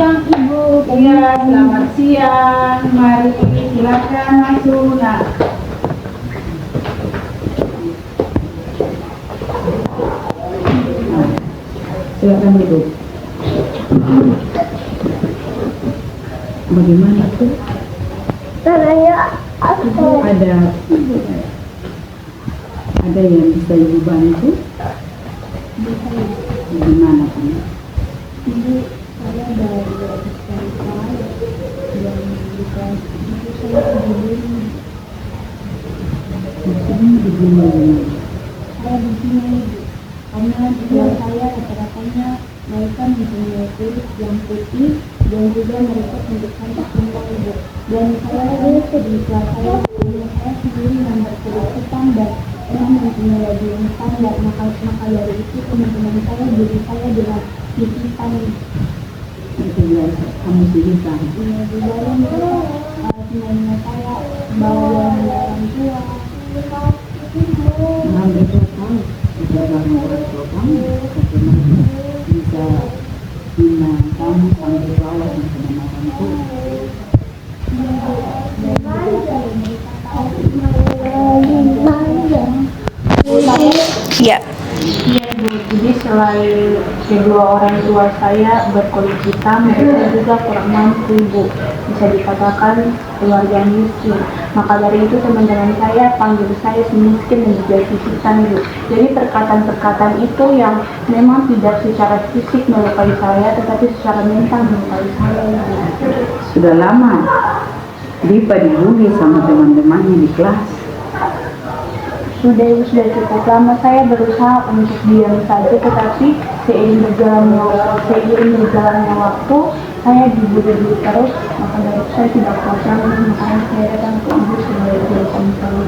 siang Ibu. Iya, selamat siang. Mari silakan masuk. Nah, silakan duduk. Bagaimana tuh? Ada yang bisa Ibu bantu? Bagaimana kan? Ibu, saya dari cerita yang bisa itu saya dibeli. Maksudnya bagaimana? Saya di sini Ibu, karena dia saya rata-ratanya mereka mempunyai kulit yang putih dan juga mereka cantik cantik semua Ibu. Dan saya di kelas saya sendiri yang berkulit hitam dan memang mempunyai wajah yang standar. Maka dari itu teman-teman saya jadi saya dengan hitam. Itu biasa, kamu hitam. Di dalam semuanya saya bawa orang tua. Nah, mereka tahu bagaimana orang tua kamu, bagaimana bisa bina kamu sampai bawah dan sama orang tua. Ya. Iya Bu, jadi selain kedua orang tua saya berkulit hitam, mereka juga kurang mampu Bu, bisa dikatakan keluarga miskin. Maka dari itu teman-teman saya panggil saya semiskin dan juga hitam Bu. Jadi perkataan-perkataan itu yang memang tidak secara fisik melukai saya, tetapi secara mental melukai saya Bu. Sudah lama Dipa dibully sama teman-temannya di kelas. Sudah cukup lama saya berusaha untuk diam saja, tetapi seiring berjalannya waktu saya dibully terus. Maka dari itu saya tidak kuat lagi, makanya saya datang ke ibu sebagai konselor.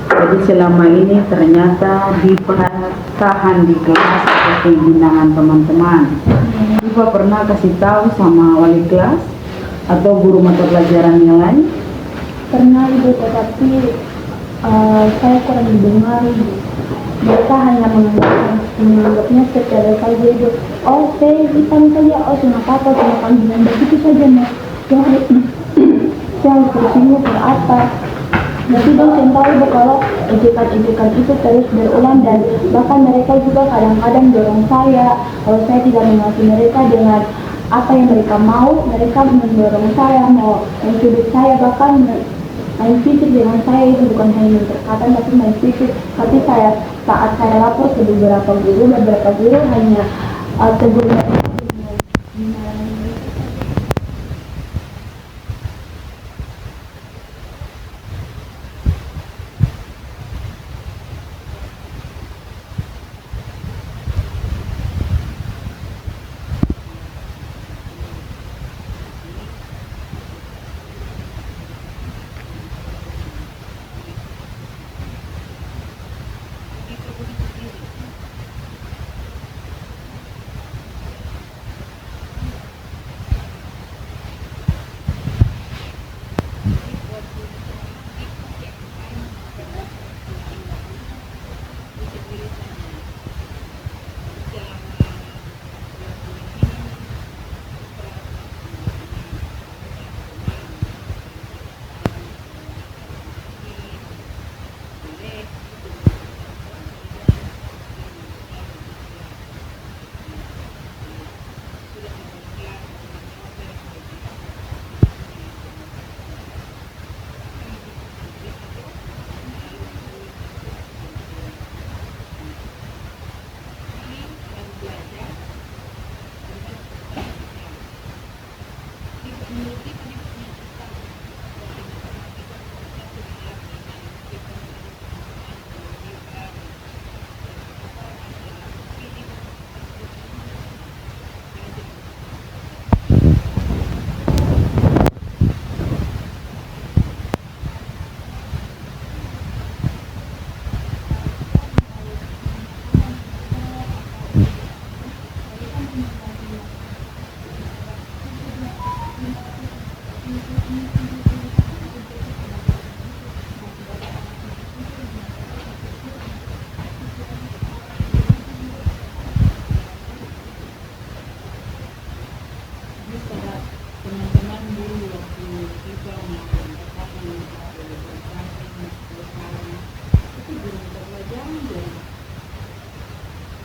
Jadi selama ini ternyata dipetahan di kelas atau pembinaan teman-teman. Dipa pernah kasih tahu sama wali kelas atau guru mata pelajaran yang lain? Pernah Ibu, tetapi saya kurang didengar Ibu. Mereka hanya menganggapnya sepele saja Ibu. Oh, saya hitam saja, oh cuma apa, cuma panggilan begitu saja Mas. Yang tersinggung berapa? Jadi dosen tahu Ibu kalau ejekan-ejekan itu terus berulang, dan bahkan mereka juga kadang-kadang dorong saya. Kalau saya tidak mengerti mereka dengan apa yang mereka mau, mereka mendorong saya, mau mencubit saya, bahkan main fisik dengan saya. Itu bukan hanya perkataan tapi main fisik. Tapi saat saya lapor ke beberapa guru hanya tegur mereka.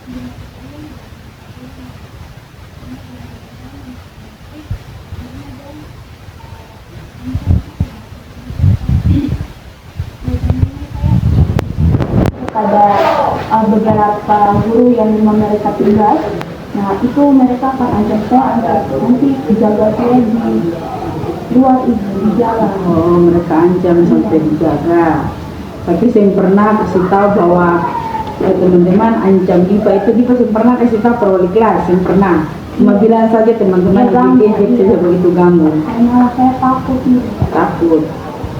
Kepada beberapa guru yang memang mereka tugas, nah itu mereka akan ajak saya untuk nanti jaga saya di luar ibu di jalan. Oh, mereka ancam sampai dijaga. Tapi saya pernah kasih tahu bahwa teman-teman ancam Dipa itu Dipa saya pernah kasih tahu per wali kelas, yang pernah. Cuma bilang saja teman-teman jadi saya begitu ganggu. Karena saya takut nih. Takut.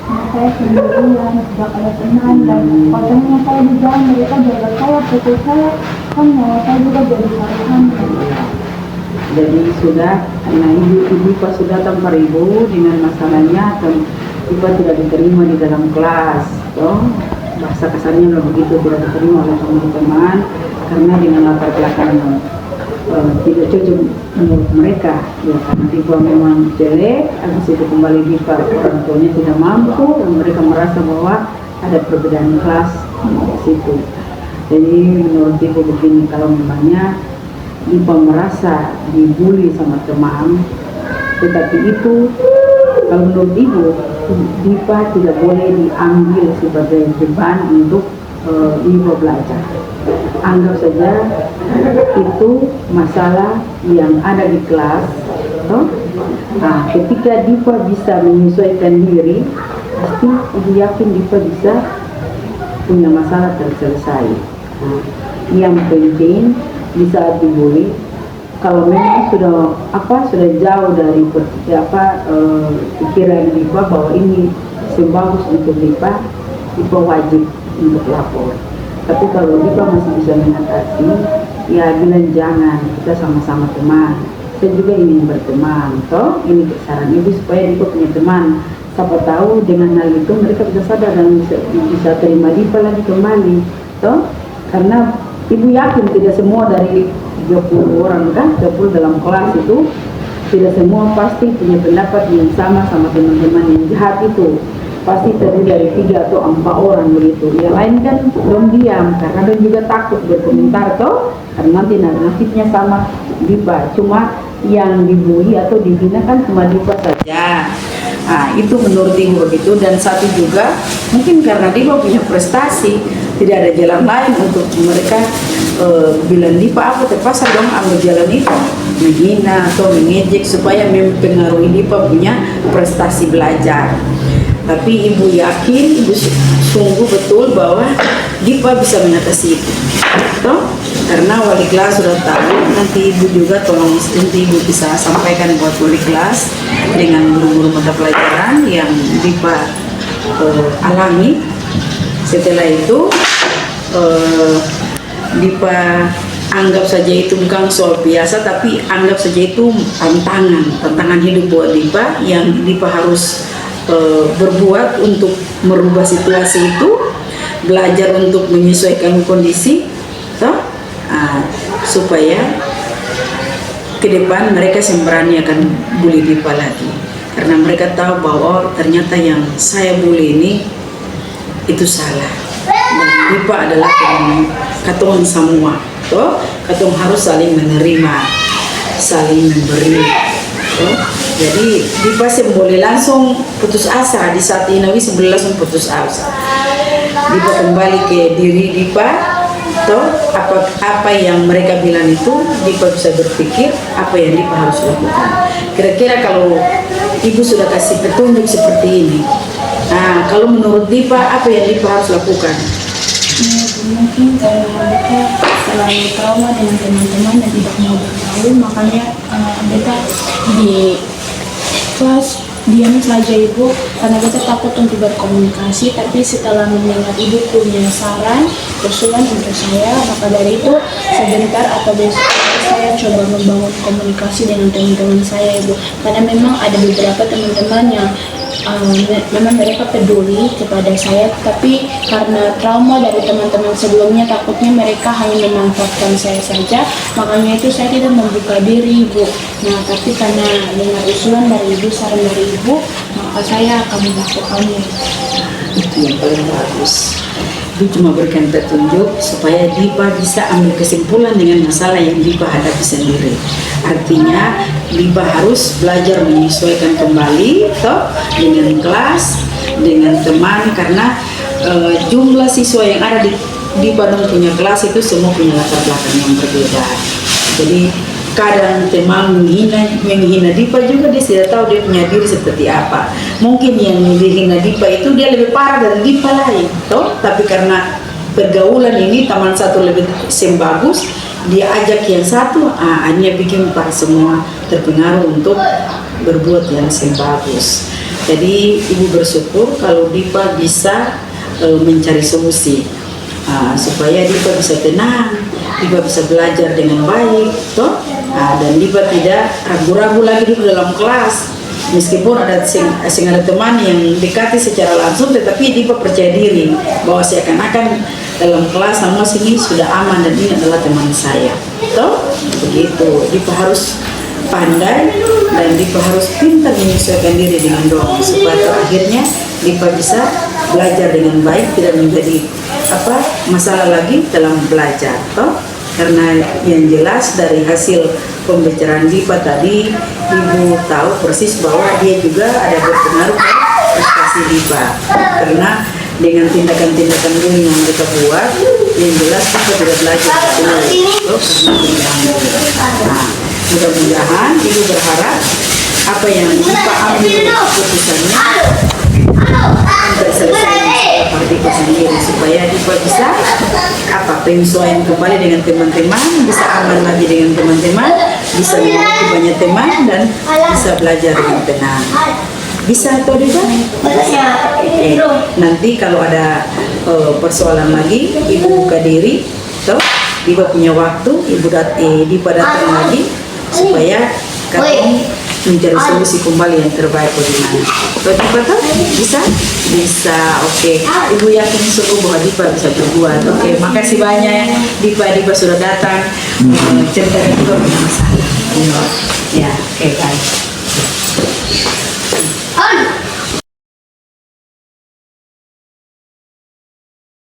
Nah, saya sendirian, tidak ada teman dan katanya saya di jalan mereka jaga saya, pukul saya, kan nyawa saya juga jadi taruhan. Jadi sudah, karena ibu pas sudah tanpa ibu dengan masalahnya dan Dipa tidak diterima di dalam kelas, toh bahasa kasarnya lah begitu, tidak diterima oleh teman-teman karena dengan latar belakang tidak cocok menurut mereka, ya karena Dipa memang jelek, habis itu kembali Dipa orang tuanya tidak mampu dan mereka merasa bahwa ada perbedaan kelas di situ. Jadi menurut Dipa begini, kalau memangnya Dipa merasa dibully sama teman, tetapi itu kalau menurut Ibu, Dipa tidak boleh diambil sebagai beban untuk Dipa belajar. Anggap saja itu masalah yang ada di kelas. Toh? Nah, ketika Dipa bisa menyesuaikan diri, pasti Ibu yakin Dipa bisa punya masalah terselesai. Nah, yang penting di saat dibully, kalau memang sudah jauh dari pikiran Dipa bahwa ini sebagus untuk Dipa wajib untuk lapor. Tapi kalau Dipa masih bisa mengatasi, ya bilang jangan, kita sama-sama teman. Saya juga ingin berteman, toh ini saran Ibu supaya Dipa punya teman. Siapa tahu dengan hal itu mereka bisa sadar dan bisa terima Dipa lagi kembali, toh karena Ibu yakin tidak semua dari 30 orang kan, 30 dalam kelas itu tidak semua pasti punya pendapat yang sama teman-teman yang jahat itu. Pasti terdiri dari 3 atau 4 orang begitu. Yang lain kan belum diam karena dia juga takut berkomentar toh, karena nanti nasibnya sama Dipa. Cuma yang dibully atau dihina kan cuma Dipa saja. Nah, itu menurut Ibu begitu. Dan satu juga mungkin karena Dipa punya prestasi, tidak ada jalan lain untuk mereka bilang Dipa apa terpaksa dong ambil jalan itu menghina atau mengejek supaya mempengaruhi Dipa punya prestasi belajar. Tapi Ibu yakin, Ibu sungguh betul bahwa Dipa bisa mengatasi itu, toh? Karena wali kelas sudah tahu, nanti Ibu juga tolong nanti Ibu bisa sampaikan buat wali kelas dengan guru-guru mata pelajaran yang Dipa alami. Setelah itu Dipa anggap saja itu bukan soal biasa, tapi anggap saja itu tantangan hidup buat Dipa yang Dipa harus berbuat untuk merubah situasi itu, belajar untuk menyesuaikan kondisi, toh, supaya ke depan mereka sembrani akan bully Dipa lagi, karena mereka tahu bahwa ternyata yang saya bully ini itu salah dan Dipa adalah katong semua, toh katong harus saling menerima, saling memberi, toh. Jadi Dipa boleh langsung putus asa di saat ini, boleh langsung putus asa. Dipa kembali ke diri Dipa, toh apa yang mereka bilang itu Dipa bisa berpikir apa yang Dipa harus lakukan. Kira-kira kalau Ibu sudah kasih petunjuk seperti ini, nah kalau menurut Dipa apa yang Dipa harus lakukan? Mungkin karena mereka selalu trauma dengan teman-teman dan tidak mau bergaul, makanya mereka di kelas diam saja Ibu, karena kita takut untuk berkomunikasi. Tapi setelah mendengar Ibu punya saran, usulan untuk saya, maka dari itu sebentar atau besok saya coba membangun komunikasi dengan teman-teman saya Ibu, karena memang ada beberapa teman-teman yang memang mereka peduli kepada saya, tapi karena trauma dari teman-teman sebelumnya, takutnya mereka hanya memanfaatkan saya saja, makanya itu saya tidak membuka diri Ibu. Nah, tapi karena dengar usulan dari Ibu, saran dari Ibu, maka saya akan melakukannya. Itu yang paling bagus. Ibu cuma berikan petunjuk supaya Dipa bisa ambil kesimpulan dengan masalah yang Dipa hadapi sendiri. Artinya Dipa harus belajar menyesuaikan kembali toh dengan kelas, dengan teman, karena jumlah siswa yang ada di Dipa dan punya kelas itu semua punya latar belakang yang berbeda. Jadi kadang teman menghina Dipa juga, dia tidak tahu dia punya diri seperti apa. Mungkin yang dihina Dipa itu dia lebih parah dari Dipa lain, toh. Tapi karena pergaulan ini teman satu lebih bagus, dia ajak yang satu, hanya bikin para semua terpengaruh untuk berbuat yang bagus. Jadi ibu bersyukur kalau Dipa bisa mencari solusi supaya Dipa bisa tenang, Dipa bisa belajar dengan baik, toh. Dan Dipa tidak ragu-ragu lagi di dalam kelas. Meskipun ada teman yang dekati secara langsung, tetapi Dipa percaya diri bahwa seakan-akan dalam kelas sama sini sudah aman dan ini adalah teman saya, toh. Begitu. Dipa harus pandai dan Dipa harus pintar menyesuaikan diri dengan dong supaya akhirnya Dipa bisa belajar dengan baik, tidak menjadi masalah lagi dalam belajar, toh. Karena yang jelas dari hasil pembicaraan Dipa tadi, ibu tahu persis bahwa dia juga ada berpengaruh ke prestasi Dipa. Karena dengan tindakan-tindakan dulu yang mereka buat, yang jelas Dipa tidak belajar dulu, karena mudah-mudahan ibu berharap apa yang Dipa ambil keputusannya sampai selesai Dipa sendiri, supaya Dipa bisa penyesuaian kembali dengan teman-teman, bisa aman lagi dengan teman-teman, bisa memiliki banyak teman dan bisa belajar dengan tenang. Bisa atau tidak? Nanti kalau ada persoalan lagi, ibu buka diri, toh Dipa punya waktu, Dipa datang lagi supaya kami mencari solusi kembali yang terbaik bagaimana. Kalau Dipa tuh bisa, oke. Ibu yakin sungguh bahwa Dipa bisa berbuat. Oke, makasih banyak Dipa sudah datang. Cerita Dipa punya masalah. Ya, oke, baik.